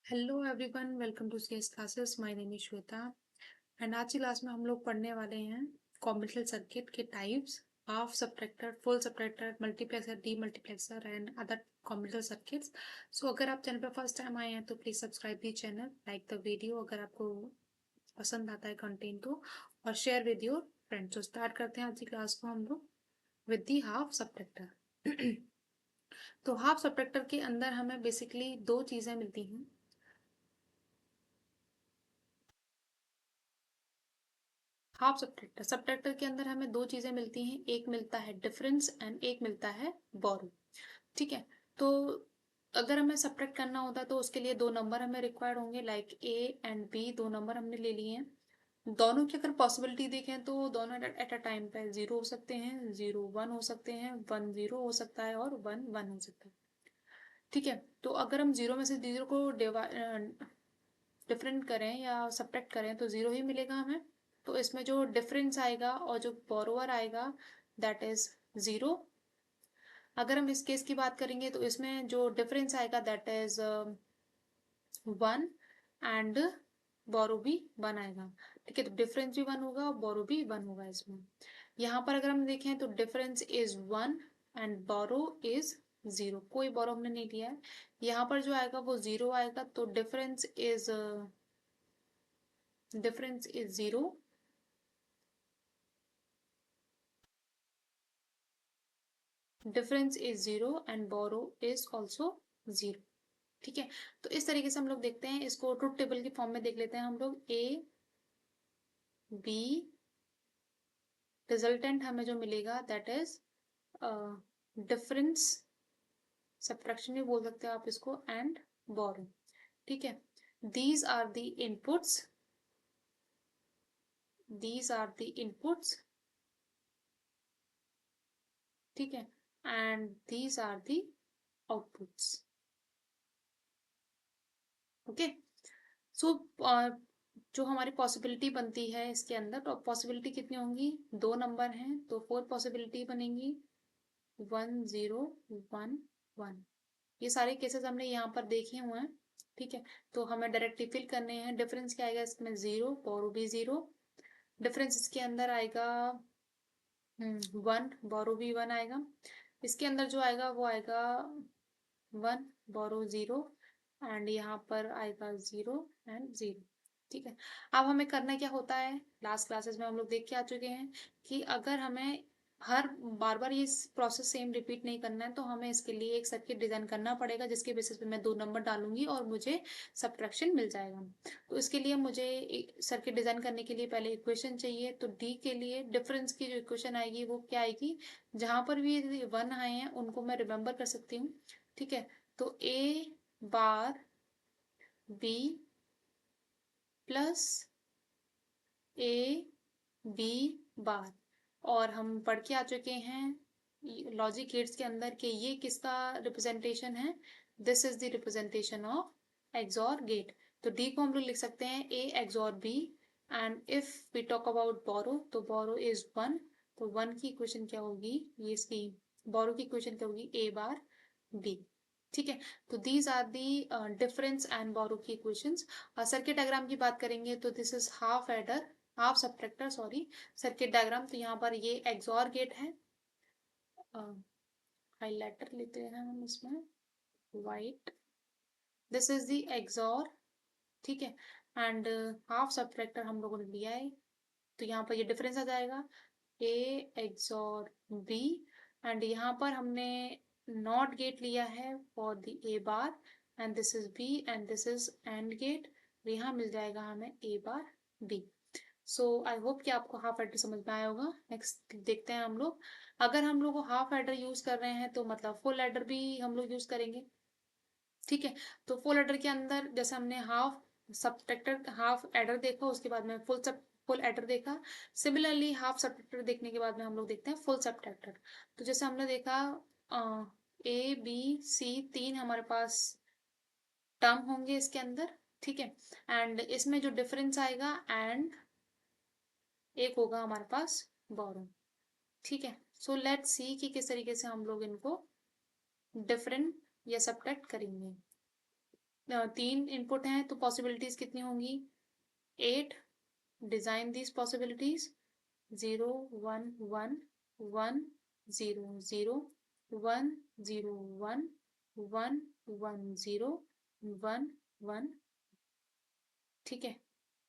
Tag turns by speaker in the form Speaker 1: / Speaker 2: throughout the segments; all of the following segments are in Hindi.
Speaker 1: Hello everyone, welcome to CS classes. My name is Shweta and आज की क्लास में हम लोग पढ़ने वाले हैं कॉम्बिनेटरियल सर्किट के types, half subtractor, full subtractor, multiplexer, demultiplexer and other combinatorial circuits. So अगर आप चैनल पर फर्स्ट टाइम आए हैं तो please subscribe the channel, like the video अगर आपको पसंद आता है कंटेंट तो, और शेयर विद योर फ्रेंड्स। तो स्टार्ट करते हैं आज की क्लास को हम लोग विद दी हाफ सब्ट्रैक्टर। तो हाफ सब्ट्रैक्टर के अंदर हमें बेसिकली दो चीजें मिलती हैं। हाफ सब्ट्रैक्टर सब्ट्रैक्टर के अंदर हमें दो चीजें मिलती हैं, एक मिलता है डिफरेंस एंड एक मिलता है बोरो। ठीक है। तो अगर हमें सब्ट्रैक्ट करना होता है तो उसके लिए दो नंबर हमें रिक्वायर्ड होंगे, लाइक ए एंड बी। दो नंबर हमने ले लिए हैं। दोनों की अगर पॉसिबिलिटी देखें तो दोनों एट अ टाइम पे जीरो हो सकते हैं, जीरो वन हो सकते हैं, वन जीरो हो सकता है और वन वन हो सकता है। ठीक है। तो अगर हम जीरो में से जीरो को डिफरेंट करें या सब्ट्रैक्ट करें तो जीरो ही मिलेगा हमें। तो इसमें जो डिफरेंस आएगा और जो बोरोवर आएगा दैट इज जीरो। अगर हम इस केस की बात करेंगे तो इसमें जो डिफरेंस आएगा दैट इज वन एंड बोरो भी वन आएगा। ठीक है। तो डिफरेंस भी वन होगा और बोरो भी वन होगा इसमें। यहाँ पर अगर हम देखें तो difference is one and borrow is zero. कोई बोरो हमने नहीं लिया है। यहाँ पर जो आएगा वो जीरो आएगा। तो difference is zero. Difference is zero and borrow is also zero. ठीक है। तो इस तरीके से हम लोग देखते हैं इसको, ट्रुथ टेबल की फॉर्म में देख लेते हैं हम लोग। ए बी रिजल्टेंट हमें जो मिलेगा दैट इज डिफरेंस, सब्ट्रैक्शन भी बोल सकते हैं आप इसको, एंड बोरो। ठीक है। These are the inputs, these are the inputs. ठीक है। And these are the outputs. Okay. So जो हमारी पॉसिबिलिटी बनती है इसके अंदर, तो पॉसिबिलिटी कितनी होंगी? दो नंबर हैं तो फोर पॉसिबिलिटी बनेंगी, वन जीरो वन वन। ये सारे केसेस हमने यहाँ पर देखे हुए हैं। ठीक है। तो हमें डायरेक्टली फिल करने हैं। डिफरेंस क्या आएगा इसमें? जीरो, बोरो भी जीरो। डिफरेंस इसके अंदर आएगा वन, बोरो भी वन आएगा। इसके अंदर जो आएगा वो आएगा वन, बोरो जीरो, एंड यहाँ पर आएगा जीरो एंड जीरो। ठीक है। अब हमें करना क्या होता है, लास्ट क्लासेस में हम लोग देख के आ चुके हैं कि अगर हमें हर बार बार ये प्रोसेस सेम रिपीट नहीं करना है तो हमें इसके लिए एक सर्किट डिजाइन करना पड़ेगा जिसके बेसिस पे मैं दो नंबर डालूंगी और मुझे सब्ट्रैक्शन मिल जाएगा। तो इसके लिए मुझे सर्किट डिजाइन करने के लिए पहले इक्वेशन चाहिए। तो डी के लिए डिफरेंस की जो इक्वेशन आएगी वो क्या आएगी? जहां पर भी वन आए हैं उनको मैं रिमेंबर कर सकती हूँ। ठीक है। तो A bar B plus A B bar, और हम पढ़ के आ चुके हैं लॉजिक गेट्स के अंदर कि ये किसका रिप्रेजेंटेशन है? This is the representation of XOR gate. तो डी को हम लोग लिख सकते हैं A XOR B. And if we talk about borrow तो बोरो इज वन। तो वन की इक्वेशन क्या होगी? ये इसकी बोरो की इक्वेशन क्या होगी? A bar B. ठीक है। तो these are the difference and borrow की इक्वेशंस। सर्किट डायग्राम की बात करेंगे तो this is half adder, half subtractor sorry, circuit diagram. तो यहाँ पर ये एक्सॉर गेट है। हाइलाइटर लेते हैं हम इसमें, white. This is the XOR. ठीक है। एंड हाफ सब्ट्रैक्टर हम लोगों ने लिया है। तो यहाँ पर ये डिफरेंस आ जाएगा, ए एक्सॉर बी। एंड यहाँ पर हमने नॉट गेट लिया है for the A bar, and this is B and this is and gate. यहाँ मिल जाएगा हमें ए bar B. So I hope कि आपको हाफ एडर समझ में आया होगा। नेक्स्ट देखते हैं हम लोग। अगर हम लोग हाफ एडर यूज कर रहे हैं तो मतलब फुल एडर भी हम लोग यूज करेंगे। ठीक है। तो फुल एडर के अंदर जैसे हमने हाफ सब्ट्रैक्टर, हाफ एडर देखा, उसके बाद में फुल एडर देखा। सिमिलरली हाफ सब्ट्रैक्टर देखने के बाद में हम लोग देखते हैं फुल सब्ट्रैक्टर। तो जैसे हमने देखा ए बी सी तीन हमारे पास टर्म होंगे इसके अंदर। ठीक है। एंड इसमें जो डिफरेंस आएगा एंड एक होगा हमारे पास बोरो। ठीक है। सो लेट्स सी कि किस तरीके से हम लोग इनको डिफरेंट या सब्ट्रैक्ट करेंगे। 3 इनपुट हैं तो पॉसिबिलिटीज कितनी होंगी? 8। Design these possibilities 0 1 1 1 0 0 1 0 1 1 1 0 1 1। ठीक है,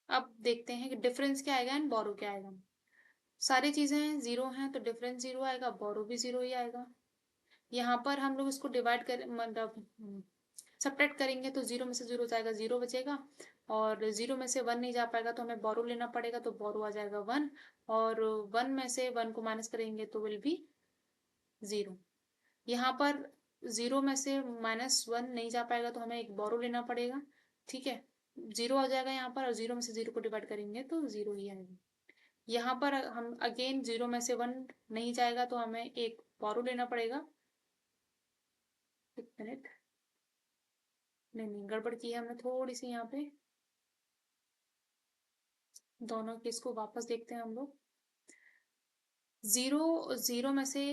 Speaker 1: अब देखते हैं कि डिफरेंस क्या आएगा एंड बोरो क्या आएगा। सारी चीजें जीरो हैं तो डिफरेंस जीरो आएगा, बोरो भी जीरो ही आएगा। यहाँ पर हम लोग इसको डिवाइड कर मतलब सब्ट्रैक्ट करेंगे तो जीरो में से जीरो जाएगा, जीरो बचेगा, और जीरो में से वन नहीं जा पाएगा तो हमें बोरो लेना पड़ेगा, तो बोरो आ जाएगा वन, और वन में से वन को माइनस करेंगे तो विल बी जीरो। यहाँ पर जीरो में से -1 नहीं जा पाएगा तो हमें एक बोरो लेना पड़ेगा। ठीक है, जीरो आ जाएगा यहाँ पर, और जीरो में से जीरो को डिवाइड करेंगे तो जीरो ही आएगा। यहाँ पर हम अगेन जीरो में से वन नहीं जाएगा तो हमें एक बोरो लेना पड़ेगा। एक मिनट, नहीं गड़बड़ की है हमने थोड़ी सी यहाँ पे। दोनों केस को वापस देखते हैं हम लोग। जीरो जीरो में से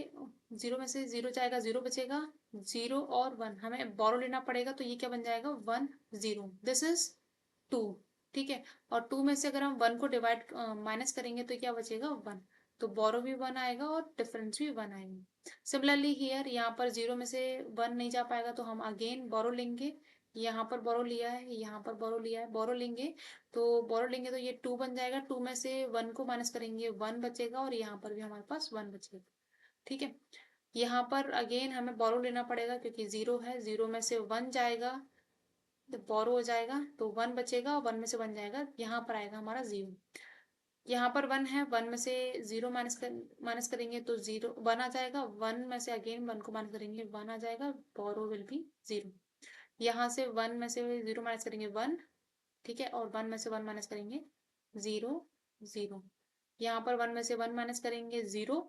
Speaker 1: जीरो जाएगा, जीरो बचेगा, जीरो और वन हमें बोरो लेना पड़ेगा, तो ये क्या बन जाएगा 1 0, दिस इज 2। ठीक है, और 2 में से अगर हम वन को डिवाइड माइनस करेंगे तो क्या बचेगा 1, तो बोरो भी 1 आएगा और डिफरेंस भी 1 आएगा। सिमिलरली हियर यहाँ पर जीरो में से वन नहीं जा पाएगा तो हम अगेन बोरो लेंगे। यहाँ पर बोरो लिया है, यहाँ पर बोरो लिया है, बोरो लेंगे तो ये 2 बन जाएगा, 2 में से वन को माइनस करेंगे 1 बचेगा, और यहाँ पर भी हमारे पास 1 बचेगा। ठीक है, यहाँ पर अगेन हमें बोरो लेना पड़ेगा क्योंकि जीरो है, जीरो में से वन जाएगा तो बोरो हो जाएगा, तो 1 बचेगा, 1 में से 1 जाएगा, यहाँ पर आएगा हमारा जीरो। यहाँ पर 1 है, 1 में से जीरो माइनस करेंगे तो जीरो 1 आ जाएगा, 1 में से अगेन 1 को माइनस करेंगे 1 आ जाएगा, बोरो विल बी जीरो। यहाँ से 1 में से जीरो माइनस करेंगे 1। ठीक है, और 1 में से 1 माइनस करेंगे जीरो जीरो। यहाँ पर 1 में से 1 माइनस करेंगे जीरो,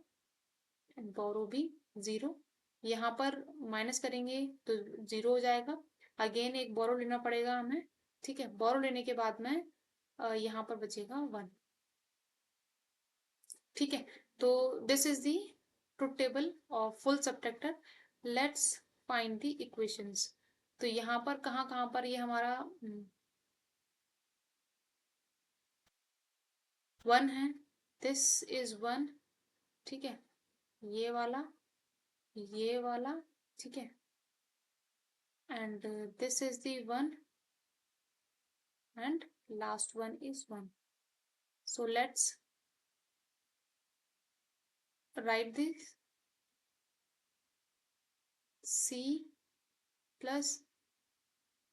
Speaker 1: बोरो भी जीरो। यहाँ पर माइनस करेंगे तो जीरो हो जाएगा, अगेन एक बोरो लेना पड़ेगा हमें। ठीक है, बोरो लेने के बाद में यहाँ पर बचेगा 1। ठीक है, तो this is the truth table of full subtractor. Let's find the equations. तो यहाँ पर कहाँ कहाँ पर ये हमारा 1 है, दिस इज 1। ठीक है, ये वाला, ये वाला, ठीक है, and this is the 1, and last one is 1। So let's write this c plus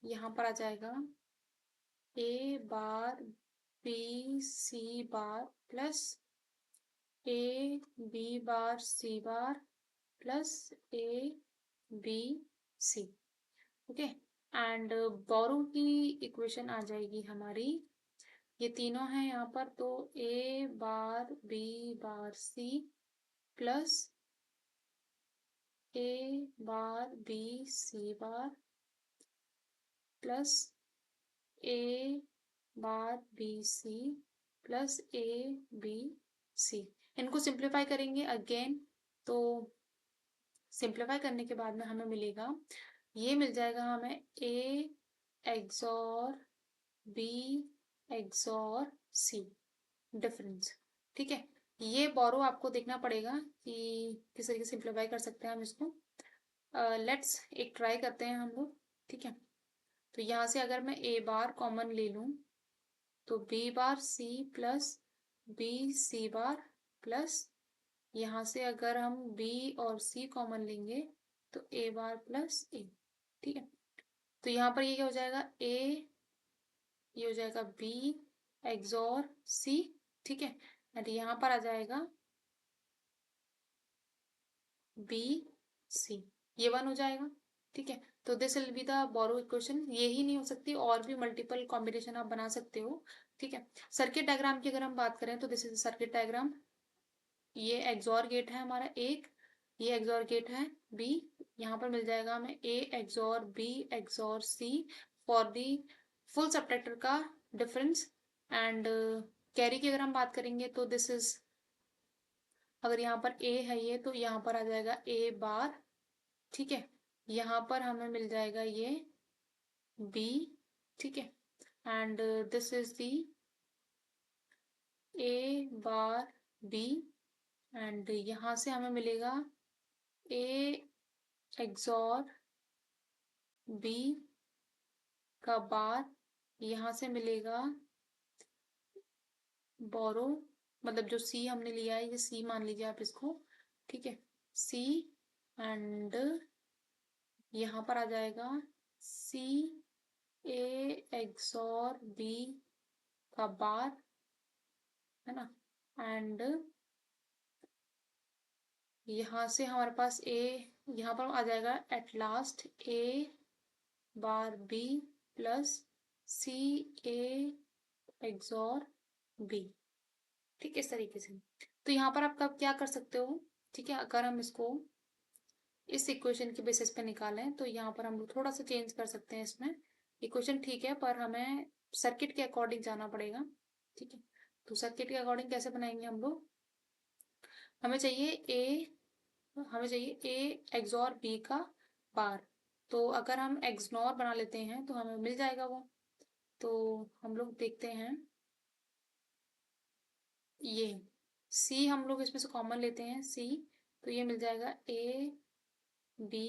Speaker 1: यहाँ पर आ जाएगा a bar b c bar plus a b bar c bar plus a b c। Okay, and borrow की इक्वेशन आ जाएगी हमारी, ये तीनों हैं यहाँ पर, तो a bar b bar c plus a bar b c bar plus a bar B C plus A B C. इनको सिंप्लीफाई करेंगे अगेन, तो सिंप्लीफाई करने के बाद में हमें मिलेगा, ये मिल जाएगा हमें A XOR B XOR C difference. ठीक है, ये बोरो आपको देखना पड़ेगा कि किस तरीके से सिंप्लीफाई कर सकते हैं हम इसको। लेट्स एक ट्राई करते हैं हम लोग। ठीक है, तो यहाँ से अगर मैं ए बार कॉमन ले लूँ तो b bar c plus b c bar plus, यहाँ से अगर हम b और c कॉमन लेंगे तो a बार प्लस a। ठीक है, तो यहाँ पर ये क्या हो जाएगा a, ये हो जाएगा b एक्सॉर c। ठीक है, और यहाँ पर आ जाएगा b c, ये 1 हो जाएगा। ठीक है, तो this will be the borrow equation. ये ही नहीं हो सकती, और भी मल्टीपल कॉम्बिनेशन आप बना सकते हो। ठीक है, सर्किट डायग्राम की अगर हम बात करें तो दिस इज सर्किट डायग्राम। ये एक्सॉर गेट है हमारा एक, ये एक्सॉर गेट है बी, यहाँ पर मिल जाएगा हमें A XOR B XOR C for the full subtractor का डिफरेंस। एंड कैरी की अगर हम बात करेंगे तो दिस इज, अगर यहाँ पर ए है ये तो यहाँ पर आ जाएगा ए बार। ठीक है, यहाँ पर हमें मिल जाएगा ये बी, ठीक है, and this is the A bar B, and यहां से हमें मिलेगा ए एक्सॉर बी का बार, यहां से मिलेगा बोरो, मतलब जो सी हमने लिया है ये सी मान लीजिए आप इसको, ठीक है, सी, एंड यहाँ पर आ जाएगा सी ए एक्सॉर बी का बार, है ना, एंड यहाँ से हमारे पास ए, यहाँ पर आ जाएगा at last A bar B plus C A XOR B, ठीक है, इस तरीके से। तो यहाँ पर आप कब क्या कर सकते हो, ठीक है, अगर हम इसको इस इक्वेशन के बेसिस पे निकालें तो यहाँ पर हम लोग थोड़ा सा चेंज कर सकते हैं इसमें, इक्वेशन ठीक है पर हमें सर्किट के अकॉर्डिंग जाना पड़ेगा, ठीक है। तो सर्किट के अकॉर्डिंग कैसे बनाएंगे हम लोग, हमें चाहिए ए, हमें चाहिए ए एक्सॉर बी का बार, तो अगर हम एक्सनॉर बना लेते हैं तो हमें मिल जाएगा वो, तो हम लोग देखते हैं ये सी हम लोग इसमें से कॉमन लेते हैं सी, तो ये मिल जाएगा A B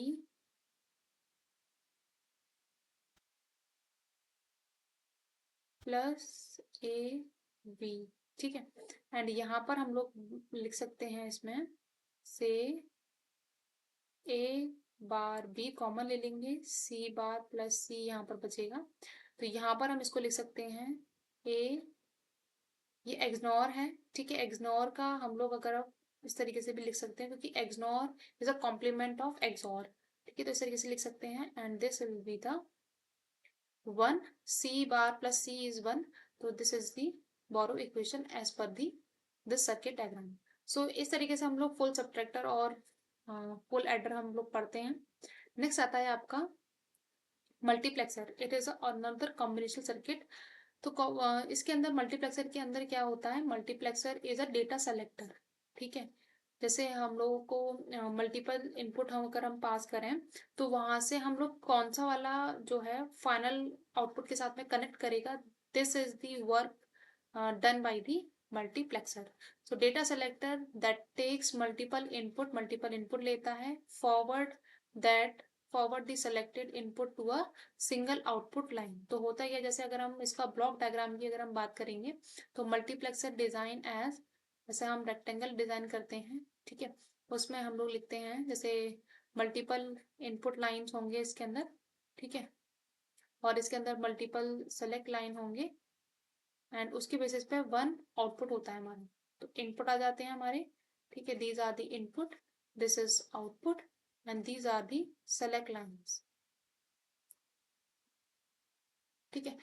Speaker 1: plus A B, ठीक है, एंड यहाँ पर हम लोग लिख सकते हैं इसमें से ए बार बी कॉमन ले लेंगे, सी बार प्लस सी यहाँ पर बचेगा, तो यहाँ पर हम इसको लिख सकते हैं ए, ये एक्सनॉर है, ठीक है, एक्सनॉर का हम लोग अगर इस तरीके से भी लिख सकते हैं क्योंकि XNOR is a compliment of XOR, ठीक है, तो इस तरीके से लिख सकते हैं, and this will be the 1, c bar plus c is 1, तो this is the borrow equation as per the this circuit diagram। so इस तरीके से हम लोग फुल सब्ट्रैक्टर और फुल एडर हम लोग पढ़ते हैं। नेक्स्ट आता है आपका multiplexer, it is another combination circuit. तो इसके अंदर मल्टीप्लेक्सर के अंदर क्या होता है, multiplexer is a data selector, ठीक है, जैसे हम लोगों को मल्टीपल इनपुट हम अगर हम पास करें तो वहां से हम लोग कौन सा वाला जो है फाइनल आउटपुट के साथ में कनेक्ट करेगा, this is the work done by the multiplexer. So data selector that takes multiple input लेता है, that forward the selected input to a single output line. तो होता है जैसे अगर हम इसका ब्लॉक डायग्राम की अगर हम बात करेंगे तो मल्टीप्लेक्सर डिजाइन एज, जैसे हम रेक्टेंगल डिजाइन करते हैं, ठीक है, उसमें हम लोग लिखते हैं जैसे मल्टीपल इनपुट लाइंस होंगे इसके अंदर, ठीक है, और इसके अंदर मल्टीपल सेलेक्ट लाइन होंगे, एंड उसके बेसिस पे वन आउटपुट होता है हमारा, तो इनपुट आ जाते हैं हमारे, ठीक है, these are the input, this is output, and these are the select lines, ठीक है।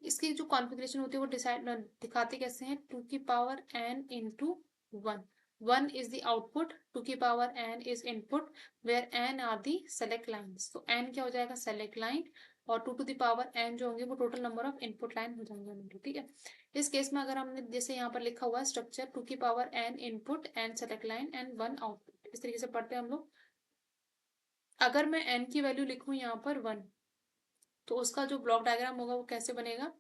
Speaker 1: इसकी जो कॉन्फ़िगरेशन होती है वो डिसाइड दिखाते कैसे हैं, 2 की power n into 1, 1 is the output, 2 की power n is input, where n are the select lines, तो n क्या हो जाएगा select line, और 2 to the power n जो होंगे वो total number of input line हो जाएंगे हमारे, ठीक है। इस केस में अगर हमने जैसे यहाँ पर लिखा हुआ है स्ट्रक्चर 2 की power n input, n select line and 1 output, इस तरीके से पढ़ते हैं हम लोग। अगर मैं n की वैल्यू लिखूं यहाँ पर 1, तो उसका जो ब्लॉक डायग्राम होगा वो कैसे बनेगा,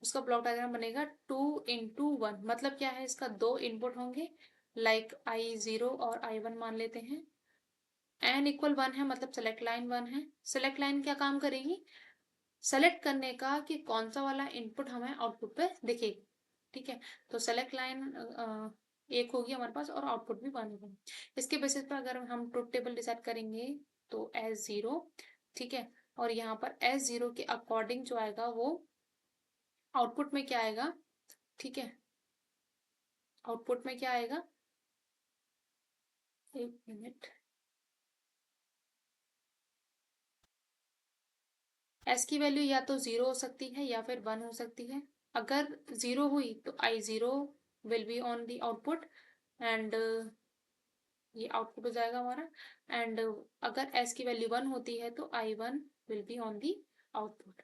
Speaker 1: उसका ब्लॉक डायग्राम बनेगा 2 into 1, मतलब क्या है, इसका दो इनपुट होंगे, लाइक I0 और I1 मान लेते हैं, n इक्वल 1 है मतलब सेलेक्ट लाइन 1 है, सेलेक्ट लाइन क्या काम करेगी, सेलेक्ट करने का कि कौन सा वाला इनपुट हमें आउटपुट पे दिखेगा, ठीक है, तो सेलेक्ट लाइन एक होगी हमारे पास और आउटपुट भी 1 होगा। इसके बेसिस पर अगर हम ट्रुथ टेबल डिसाइड करेंगे तो S0, ठीक है, और यहाँ पर S0 के अकॉर्डिंग जो आएगा वो आउटपुट में क्या आएगा, ठीक है, आउटपुट में क्या आएगा, एक मिनट, एस की वैल्यू या तो 0 हो सकती है या फिर 1 हो सकती है। अगर 0 हुई तो I0 will be on the output, and ये आउटपुट हो जाएगा हमारा, एंड अगर एस की वैल्यू 1 होती है तो I1 will be on the output.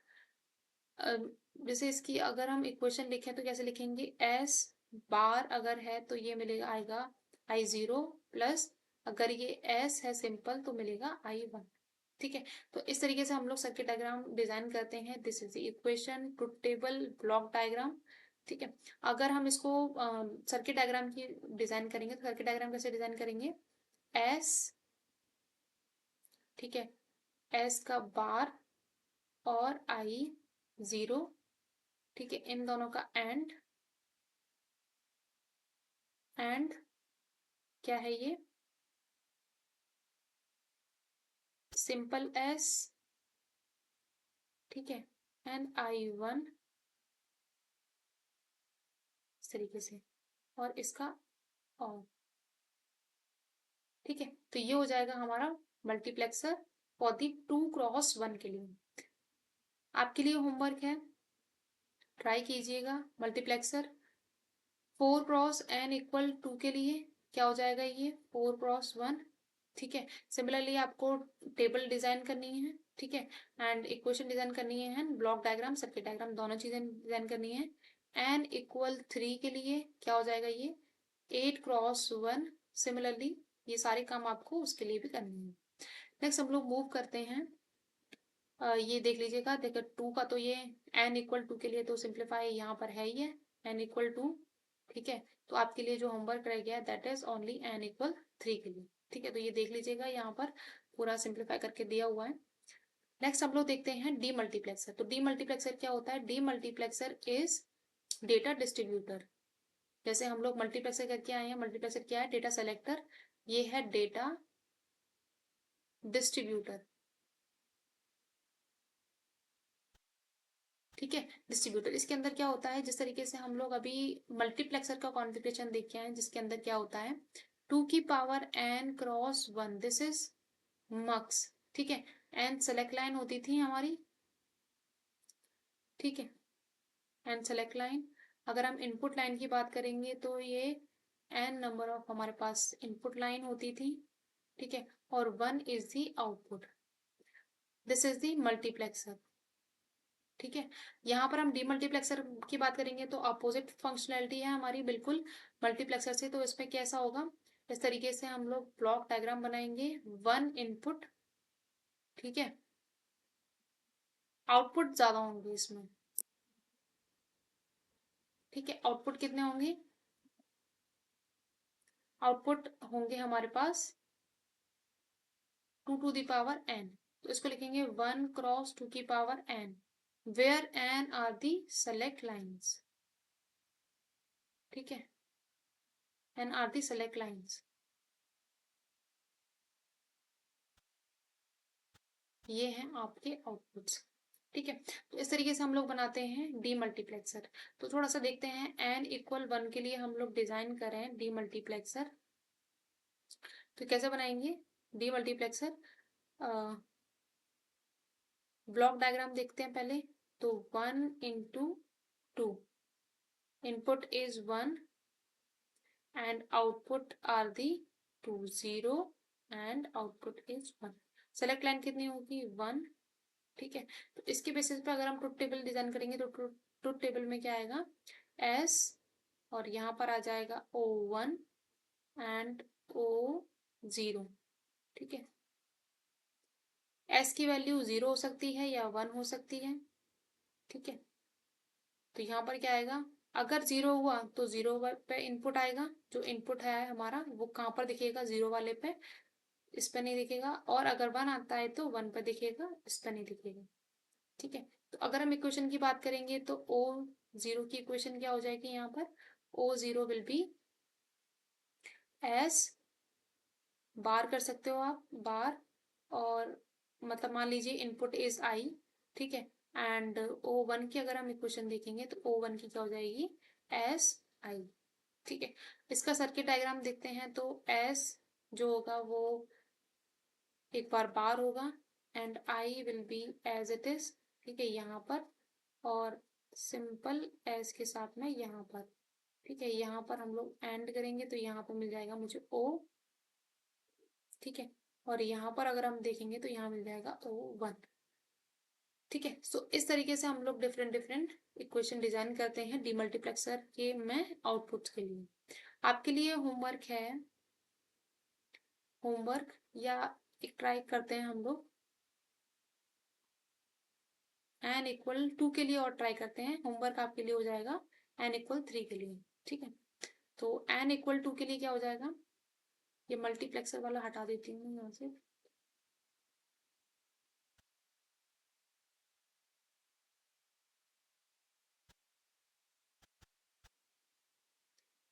Speaker 1: जैसे इसकी अगर हम इक्वेशन लिखें तो कैसे लिखेंगे, एस बार अगर है तो ये मिलेगा आएगा I0 प्लस, अगर ये एस है सिंपल तो मिलेगा I1, ठीक है। तो इस तरीके से हम लोग सर्किट डायग्राम डिजाइन करते हैं। This is the equation, truth table, block diagram. ठीक है। अगर हम इसको सर्किट डायग्राम की डिजाइन करेंगे तो सर्किट डायग्राम कैसे डिजाइन करेंगे? एस, ठीक है, एस का बार और आई 0, ठीक है, इन दोनों का एंड क्या है ये? सिंपल एस, ठीक है, एंड I1 इस तरीके से, और इसका ऑन। ठीक है। तो ये हो जाएगा हमारा मल्टीप्लेक्सर फॉर दी 2x1 के लिए। आपके लिए होमवर्क है, ट्राई कीजिएगा। मल्टीप्लेक्सर 4x n = 2 के लिए क्या हो जाएगा? ये 4x1। ठीक है। सिमिलरली आपको टेबल डिजाइन करनी है, ठीक है, एंड इक्वेशन डिजाइन करनी है, and block diagram, circuit diagram, दोनों चीजें डिजाइन करनी है। n = 3 के लिए क्या हो जाएगा? ये 8x1। सिमिलरली ये सारे काम आपको उसके लिए भी करने हैं। नेक्स्ट हम लोग मूव करते हैं। ये देख लीजिएगा, देखो 2 का तो ये n = 2 के लिए तो सिंप्लीफाई यहाँ पर है ही है, n = 2। ठीक है। तो आपके लिए जो होमवर्क रह गया दैट इज ओनली n = 3 के लिए। ठीक है। तो ये देख लीजिएगा, यहाँ पर पूरा सिंप्लीफाई करके दिया हुआ है। नेक्स्ट हम लोग देखते हैं डीमल्टीप्लेक्सर। तो डीमल्टीप्लेक्सर क्या होता है? Demultiplexer is data distributor. जैसे हम लोग मल्टीप्लेक्सर करके आए हैं, मल्टीप्लेक्सर क्या है? Data selector. ये है डेटा डिस्ट्रीब्यूटर। ठीक है। डिस्ट्रीब्यूटर, इसके अंदर क्या होता है? जिस तरीके से हम लोग अभी मल्टीप्लेक्सर का कॉन्फ़िगरेशन देख के आए, जिसके अंदर क्या होता है? 2n × 1, this is मक्स। ठीक है। एन सेलेक्ट लाइन होती थी हमारी, ठीक है, एन सेलेक्ट लाइन। अगर हम इनपुट लाइन की बात करेंगे तो ये एन नंबर ऑफ हमारे पास इनपुट लाइन होती थी, ठीक है, और 1 is the output. This is the multiplexer. ठीक है। यहाँ पर हम डीमल्टीप्लेक्सर की बात करेंगे तो अपोजिट फंक्शनैलिटी है हमारी बिल्कुल मल्टीप्लेक्सर से। तो इसमें कैसा होगा? इस तरीके से हम लोग ब्लॉक डायग्राम बनाएंगे। 1 इनपुट, ठीक है, आउटपुट ज्यादा होंगे इसमें। ठीक है। आउटपुट कितने होंगे? आउटपुट होंगे हमारे पास 2n। तो इसको लिखेंगे 1 × 2n, where n are the select lines. ठीक है। n are the select lines. ये हैं आपके आउटपुट्स। ठीक है। तो इस तरीके से हम लोग बनाते हैं डीमल्टीप्लेक्सर। तो थोड़ा सा देखते हैं n = 1 के लिए हम लोग डिजाइन करें डीमल्टीप्लेक्सर तो कैसे बनाएंगे डीमल्टीप्लेक्सर? ब्लॉक डायग्राम देखते हैं पहले। तो 1 × 2, input is 1 and output are the 2 0 and output is 1। Select line कितनी होगी? 1। ठीक है। तो इसके बेसिस पे अगर हम ट्रुथ टेबल डिजाइन करेंगे तो ट्रुथ टेबल में क्या आएगा? S, और यहाँ पर आ जाएगा O1 एंड O0। ठीक है। S की वैल्यू 0 हो सकती है या 1 हो सकती है। ठीक है। तो यहाँ पर क्या आएगा? अगर 0 हुआ तो 0 पे इनपुट आएगा। जो इनपुट है हमारा वो कहाँ पर दिखेगा? 0 वाले पे, इस पे नहीं दिखेगा। और अगर 1 आता है तो 1 पे दिखेगा, इस पे नहीं दिखेगा। ठीक है। तो अगर हम इक्वेशन की बात करेंगे तो O0 की इक्वेशन क्या हो जाएगी? यहाँ पर O0 will be S bar, कर सकते हो आप बार, और मतलब मान लीजिए इनपुट इज आई, ठीक है, एंड O1 की अगर हम इक्वेशन देखेंगे तो O1 की क्या हो जाएगी? S I. ठीक है। इसका सर्किट डायग्राम देखते हैं तो एस जो होगा वो एक बार बार होगा and I will be as it is, ठीक है, यहाँ पर, और सिंपल एस के साथ में यहाँ पर। ठीक है। यहाँ पर हम लोग एंड करेंगे तो यहाँ पर मिल जाएगा मुझे ओ। ठीक है। और यहाँ पर अगर हम देखेंगे तो यहाँ मिल जाएगा O1। ठीक है। सो इस तरीके से हम लोग डिफरेंट डिफरेंट इक्वेशन डिजाइन करते हैं डीमल्टीप्लेक्सर के में आउटपुट्स के लिए। आपके लिए होमवर्क है, होमवर्क या एक ट्राई करते हैं हम लोग। n इक्वल 2 के लिए और ट्राई करते हैं, होमवर्क आपके लिए हो जाएगा n इक्वल 3 के लिए, ठीक है। तो n इक्वल 2 के लिए क्या हो जाएगा, ये मल्टीप्लेक्सर वाला हटा देती हूँ यहाँ से,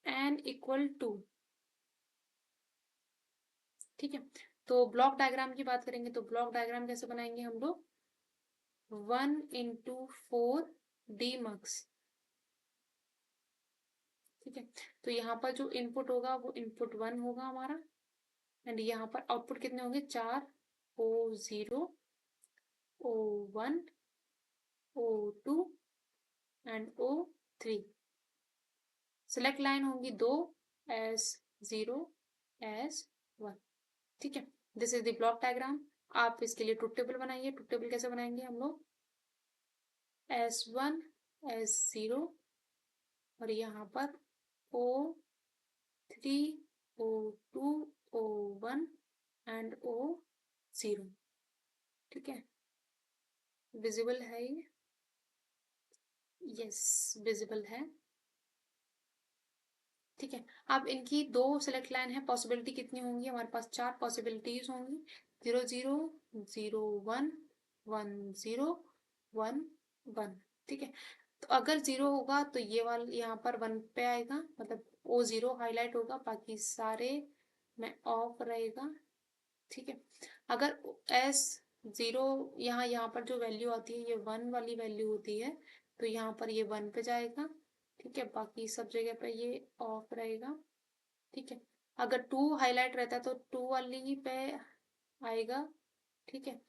Speaker 1: n इक्वल 2, ठीक है। तो ब्लॉक डायग्राम की बात करेंगे तो ब्लॉक डायग्राम कैसे बनाएंगे हम लोग, 1 × 4 डीमक्स, ठीक है। तो यहाँ पर जो इनपुट होगा वो इनपुट 1 होगा हमारा, एंड यहाँ पर आउटपुट कितने होंगे, 4, O0, O1, O2 and O3। Select line होंगी 2, S0, S1, ठीक है। This is the block diagram. आप इसके लिए ट्रुथ टेबल बनाइए। ट्रुथ टेबल कैसे बनाएंगे हम लोग, S1, S0 और यहाँ पर O3, O2, O1 and O0, ठीक है। विजिबल है ये, यस विजिबल है, ठीक है। अब इनकी 2 सेलेक्ट लाइन है, पॉसिबिलिटी कितनी होंगी हमारे पास, 4 पॉसिबिलिटीज होंगी, 0 0 0 1 1 0 1 1, ठीक है। तो अगर 0 होगा तो ये वाला यहाँ पर 1 पे आएगा, मतलब O0 हाईलाइट होगा, बाकी सारे में ऑफ रहेगा, ठीक है। अगर S0 यहाँ पर जो वैल्यू आती है ये 1 वाली वैल्यू होती है, तो यहाँ पर ये 1 पे जाएगा, ठीक है, बाकी सब जगह पे ये ऑफ रहेगा, ठीक है। अगर 2 हाईलाइट रहता है तो 2 वाली ही पे आएगा, ठीक है।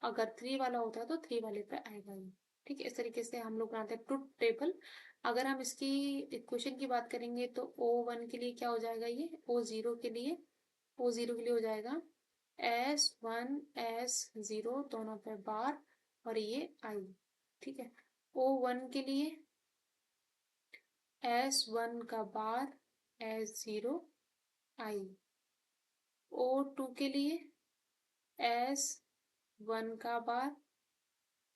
Speaker 1: अगर 3 वाला होता है तो 3 वाले पे आएगा ये, ठीक है। इस तरीके से हम लोग बनाते हैं ट्रुथ टेबल। अगर हम इसकी इक्वेशन की बात करेंगे तो O1 के लिए क्या हो जाएगा, ये O0 के लिए, O0 के लिए हो जाएगा S1 S0 दोनों पे बार और ये आई, ठीक है। O1 के लिए S1 का बार S0 आई, O2 के लिए S1 का बार,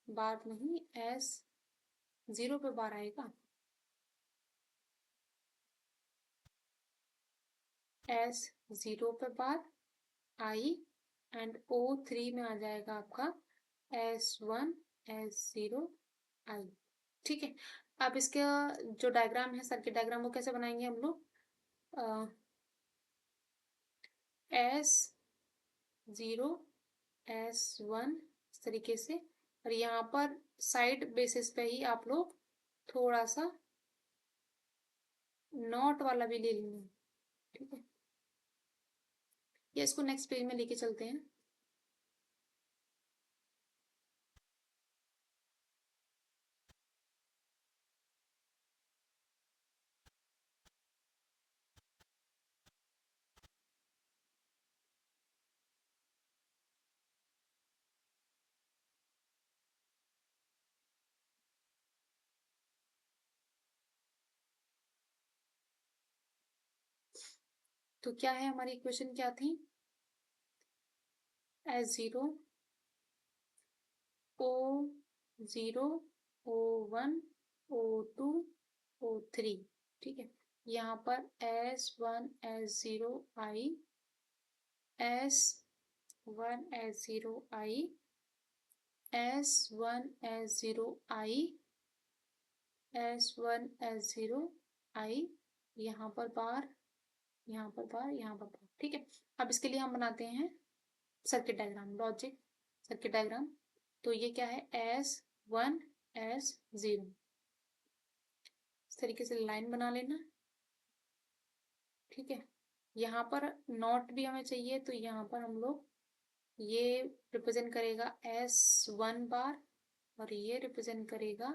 Speaker 1: बार नहीं S0 पे बार आएगा, S0 पे बार आई, एंड O3 में आ जाएगा आपका S1 S0 आई, ठीक है। अब इसका जो डायग्राम है, सर्किट डायग्राम, वो कैसे बनाएंगे हम लोग, S0 S1 इस तरीके से, और यहाँ पर साइड बेसिस पे ही आप लोग थोड़ा सा नॉट वाला भी ले लेंगे, ठीक है। ये इसको नेक्स्ट पेज में लेके चलते हैं। तो क्या है हमारी इक्वेशन, क्या थी, S0 O0 O1 O2 O3, ठीक है। यहाँ पर S1 S0 आई, S1 S0 आई, S1 S0 आई, S1 S0 आई, यहाँ पर बार, यहाँ पर बार, यहाँ पर बार, ठीक है। अब इसके लिए हम बनाते हैं circuit diagram, logic circuit diagram. तो ये क्या है, S1 S0, इस तरीके से लाइन बना लेना, ठीक है। यहाँ पर नॉट भी हमें चाहिए, तो यहाँ पर हम लोग ये रिप्रेजेंट करेगा S1 बार और ये रिप्रेजेंट करेगा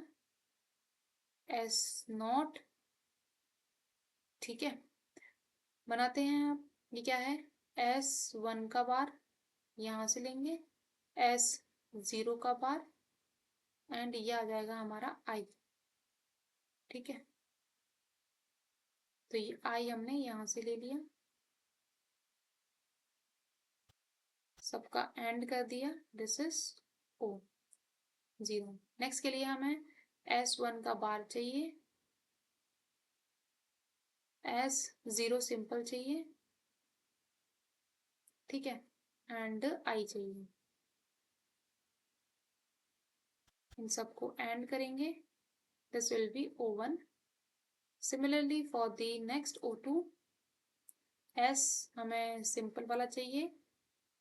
Speaker 1: S0, ठीक है। बनाते हैं आप, ये क्या है, S1 का बार यहाँ से लेंगे, S0 का बार, एंड ये आ जाएगा हमारा I, ठीक है। तो ये I हमने यहाँ से ले लिया, सबका एंड कर दिया, दिस इज O, 0। नेक्स्ट के लिए हमें S1 का बार चाहिए, S0 सिंपल चाहिए, ठीक है, एंड I चाहिए। इन सबको एंड करेंगे, this will B O1। Similarly for the next O2, S हमें सिंपल वाला चाहिए,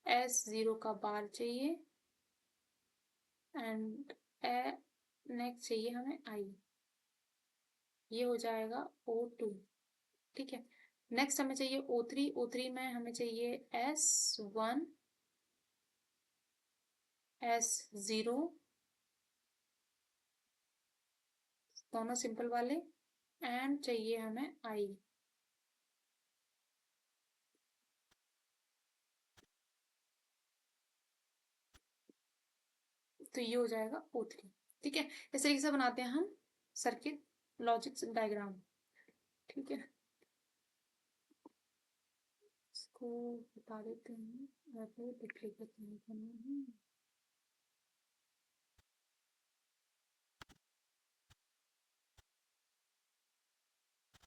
Speaker 1: S0 का बार चाहिए, एंड नेक्स्ट चाहिए हमें I। ये हो जाएगा O2, ठीक है। नेक्स्ट हमें चाहिए O3, O3 में हमें चाहिए S1, S0 दोनों सिंपल वाले, एंड चाहिए हमें I। तो ये हो जाएगा O3, ठीक है। इस तरीके से बनाते हैं हम सर्किट लॉजिक डायग्राम, ठीक है। इसको बता देते हैं, लिख लेते हैं।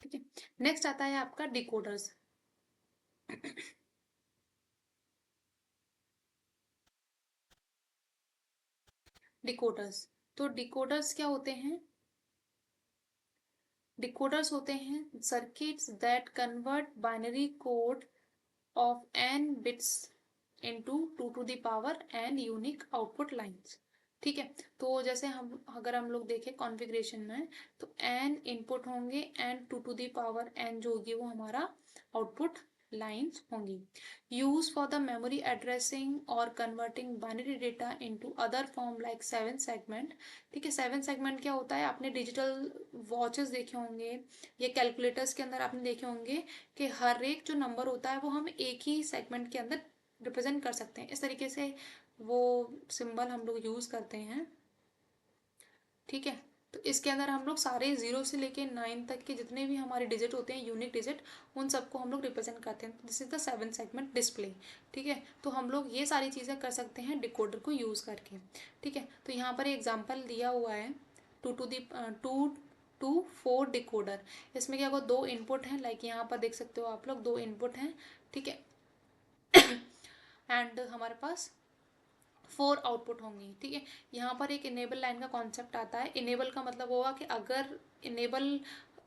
Speaker 1: ठीक है, नेक्स्ट आता है आपका डिकोडर्स। डिकोडर्स, तो डिकोडर्स क्या होते हैं? डिकोडर्स होते हैं circuits that convert binary code of n bits into 2 to the power n unique output lines, ठीक है। तो जैसे हम अगर हम लोग देखें कॉन्फ़िगरेशन में, तो n इनपुट होंगे and 2 to the power n जो होगी वो हमारा आउटपुट लाइंस होंगी। Use for the memory addressing और converting binary data into other form like 7 segment, ठीक है। 7 सेगमेंट क्या होता है? आपने डिजिटल वॉचेस देखे होंगे या कैलकुलेटर्स के अंदर आपने देखे होंगे कि हर एक जो नंबर होता है वो हम एक ही सेगमेंट के अंदर रिप्रेजेंट कर सकते हैं। इस तरीके से वो सिंबल हम लोग यूज करते हैं, ठीक है। तो इसके अंदर हम लोग सारे 0 से लेके 9 तक के जितने भी हमारे डिजिट होते हैं, यूनिक डिजिट, उन सबको हम लोग रिप्रेजेंट करते हैं। This is the 7 segment display, ठीक है। तो हम लोग ये सारी चीज़ें कर सकते हैं डिकोडर को यूज़ करके, ठीक है। तो यहाँ पर एग्जाम्पल दिया हुआ है 2 to 4 डिकोडर। इसमें क्या होगा, 2 इनपुट हैं, लाइक यहाँ पर देख सकते हो आप लोग 2 इनपुट हैं, ठीक है। एंड हमारे पास 4 आउटपुट होंगी, ठीक है। यहाँ पर एक इनेबल लाइन का कॉन्सेप्ट आता है। इनेबल का मतलब होगा कि अगर इनेबल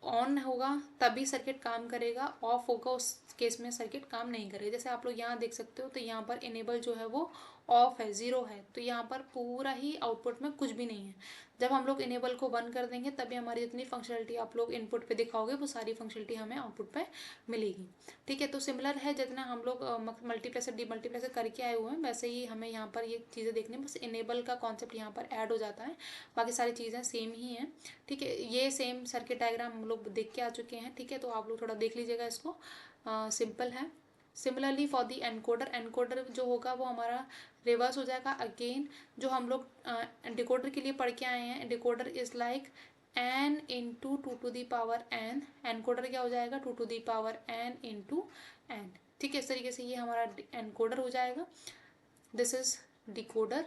Speaker 1: ऑन होगा तभी सर्किट काम करेगा, ऑफ होगा उस केस में सर्किट काम नहीं करेगा। जैसे आप लोग यहाँ देख सकते हो, तो यहाँ पर इनेबल जो है वो ऑफ है, 0 है, तो यहाँ पर पूरा ही आउटपुट में कुछ भी नहीं है। जब हम लोग इनेबल को बंद कर देंगे तभी हमारी जितनी फंक्शनलिटी आप लोग इनपुट पे दिखाओगे वो सारी फंक्शनलिटी हमें आउटपुट पे मिलेगी, ठीक है। तो सिमिलर है, जितना हम लोग मल्टीप्लेक्सर डीमल्टीप्लेक्सर करके आए हुए हैं वैसे ही हमें यहाँ पर ये चीज़ें देखनी है। बस इनेबल का कॉन्सेप्ट यहाँ पर ऐड हो जाता है, बाकी सारी चीज़ें सेम ही हैं, ठीक है। ये सेम सर्किट डायग्राम हम लोग देख के आ चुके हैं, ठीक है। तो आप लोग थोड़ा देख लीजिएगा इसको, सिंपल है। Similarly for the encoder, encoder जो होगा वो हमारा रिवर्स हो जाएगा अगेन। जो हम लोग डिकोडर के लिए पढ़ के आए हैं, decoder is like n into 2 to the power n, encoder क्या हो जाएगा 2 to the power n into n, ठीक है। इस तरीके से ये हमारा एनकोडर हो जाएगा। दिस इज डिकोडर,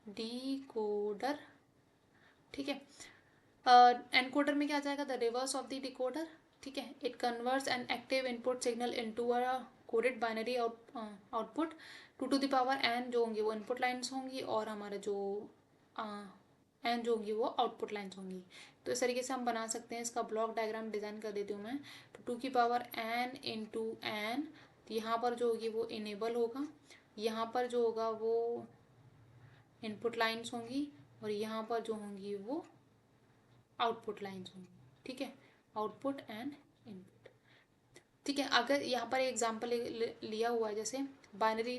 Speaker 1: डिकोडर, ठीक है। एनकोडर में क्या आ जाएगा, the reverse of the decoder, ठीक है। It converts an active input signal into a coded binary output. 2 to the power n जो होंगी वो इनपुट लाइन्स होंगी, और हमारे जो एन जो होंगी वो आउटपुट लाइन्स होंगी। तो इस तरीके से हम बना सकते हैं। इसका ब्लॉक डायग्राम डिजाइन कर देती हूँ मैं। तो 2 की पावर n इंटू एन, यहाँ पर जो होगी वो इनेबल होगा, यहाँ पर जो होगा वो इनपुट लाइन्स होंगी, और यहाँ पर जो होंगी वो आउटपुट लाइन्स होंगी, ठीक है। आउटपुट एंड इनपुट, ठीक है। अगर यहाँ पर एग्जाम्पल लिया हुआ है, जैसे binary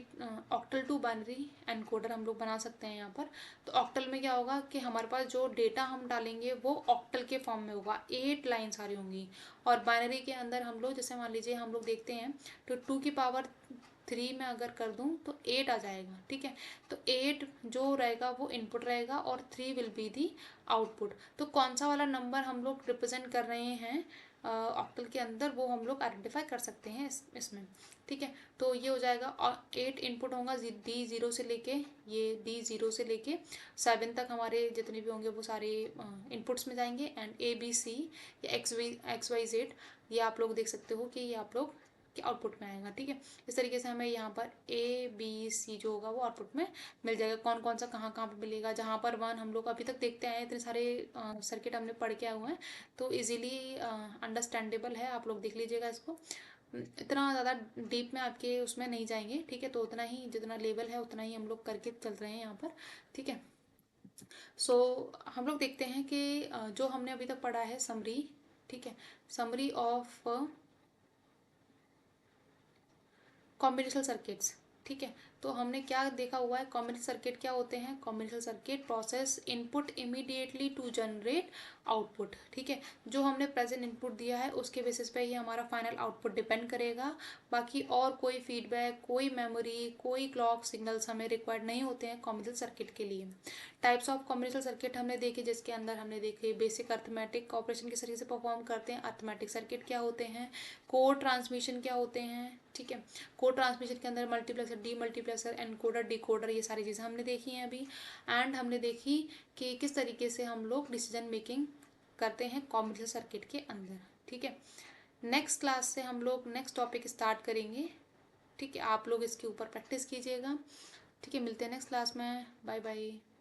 Speaker 1: octal to binary encoder हम लोग बना सकते हैं यहाँ पर। तो ऑक्टल में क्या होगा कि हमारे पास जो डेटा हम डालेंगे वो ऑक्टल के फॉर्म में होगा, 8 लाइन सारी होंगी। और बाइनरी के अंदर हम लोग जैसे मान लीजिए हम लोग देखते हैं तो 2 की पावर 3 में अगर कर दूं तो 8 आ जाएगा, ठीक है। तो 8 जो रहेगा वो इनपुट रहेगा और 3 विल बी दी आउटपुट। तो कौन सा वाला नंबर हम लोग रिप्रेजेंट कर रहे हैं ऑक्टल के अंदर, वो हम लोग आइडेंटिफाई कर सकते हैं इसमें, ठीक है। तो ये हो जाएगा, और 8 इनपुट होगा D0 से लेके, ये D0 से लेके 7 तक हमारे जितने भी होंगे वो सारे इनपुट्स में जाएंगे। एंड ABC या XYZ ये आप लोग देख सकते हो कि ये आप लोग के आउटपुट में आएगा, ठीक है। इस तरीके से हमें यहाँ पर ABC जो होगा वो आउटपुट में मिल जाएगा। कौन कौन सा कहाँ कहाँ पे मिलेगा, जहाँ पर 1 हम लोग अभी तक देखते आए हैं, इतने सारे सर्किट हमने पढ़ के आए हुए हैं, तो इजीली अंडरस्टैंडेबल है, आप लोग देख लीजिएगा इसको। इतना ज़्यादा डीप में आपके उसमें नहीं जाएंगे, ठीक है। तो उतना ही जितना लेवल है उतना ही हम लोग करके चल रहे हैं यहाँ पर, ठीक है। सो हम लोग देखते हैं कि जो हमने अभी तक पढ़ा है समरी, ठीक है, समरी ऑफ कॉम्बिनेशनल सर्किट्स, ठीक है। तो हमने क्या देखा हुआ है, कॉम्बिनेशनल सर्किट क्या होते हैं। Combinational circuit process input immediately to generate output, ठीक है। जो हमने प्रेजेंट इनपुट दिया है उसके बेसिस पे ही हमारा फाइनल आउटपुट डिपेंड करेगा। बाकी और कोई फीडबैक, कोई मेमोरी, कोई क्लॉक सिग्नल्स हमें रिक्वायर्ड नहीं होते हैं कॉम्बिनेशनल सर्किट के लिए। टाइप्स ऑफ कॉम्बिनेशनल सर्किट हमने देखे, जिसके अंदर हमने देखे बेसिक अर्थमेटिक ऑपरेशन किस तरीके से परफॉर्म करते हैं, अर्थमेटिक सर्किट क्या होते हैं, कोड ट्रांसमिशन क्या होते हैं, ठीक है। कोड ट्रांसमिशन के अंदर multiplexer, D multiplexer, encoder, decoder, ये सारी चीज़ें हमने देखी हैं अभी। एंड हमने देखी कि किस तरीके से हम लोग डिसीजन मेकिंग करते हैं कॉम्बिनेशनल सर्किट के अंदर, ठीक है। नेक्स्ट क्लास से हम लोग नेक्स्ट टॉपिक स्टार्ट करेंगे, ठीक है। आप लोग इसके ऊपर प्रैक्टिस कीजिएगा, ठीक है। मिलते हैं नेक्स्ट क्लास में, बाय बाय।